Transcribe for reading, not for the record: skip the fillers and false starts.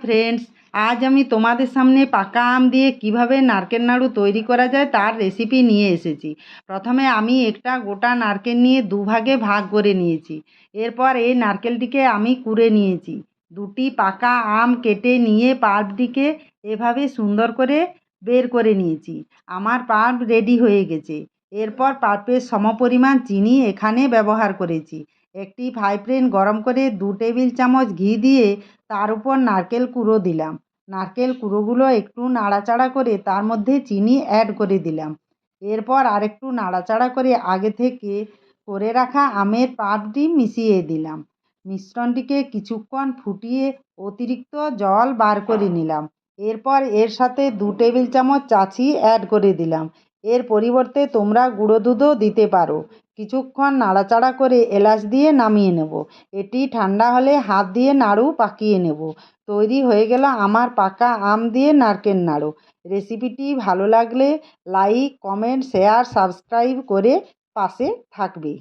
Friends, আজ আমি তোমাদের সামনে পাকা আম দিয়ে কিভাবে নারকেল নাড়ু তৈরি করা যায় তার রেসিপি নিয়ে এসেছি। প্রথমে আমি একটা গোটা নারকেল নিয়ে দুভাগে ভাগ করে নিয়েছি। এরপর এই নারকেলটিকে আমি কুড়ে নিয়েছি। দুটি পাকা আম কেটে নিয়ে পাল্পটিকে এভাবে সুন্দর করে বের করে নিয়েছি। আমার পাল্প রেডি হয়ে গেছে। এরপর পাল্পের সমপরিমাণ চিনি এখানে ব্যবহার করেছি। একটি ফ্রাই প্যান গরম করে 2 টেবিল চামচ ঘি দিয়ে তার উপর নারকেল কুড়ো দিলাম। নারকেল কুড়োগুলো একটু নাড়াচাড়া করে তার মধ্যে চিনি অ্যাড করে দিলাম। এরপর আরেকটু নাড়াচাড়া করে আগে থেকে করে রাখা আমের পাল্পটি মিশিয়ে দিলাম। মিশ্রণটিকে কিছুক্ষণ ফুটিয়ে অতিরিক্ত জল বার করে নিলাম। এরপর এর সাথে 2 টেবিল চামচ চাছি অ্যাড করে দিলাম। এর পরিবর্তে তোমরা গুঁড়ো দুধও দিতে পারো। কিছুক্ষণ নাড়াচাড়া করে এলাচ দিয়ে নামিয়ে নেব। এটি ঠান্ডা হলে হাত দিয়ে নাড়ু পাকিয়ে নেব। তৈরি হয়ে গেল আমার পাকা আম দিয়ে নারকেল নাড়ু। রেসিপিটি ভালো লাগলে লাইক, কমেন্ট, শেয়ার, সাবস্ক্রাইব করে পাশে থাকবে।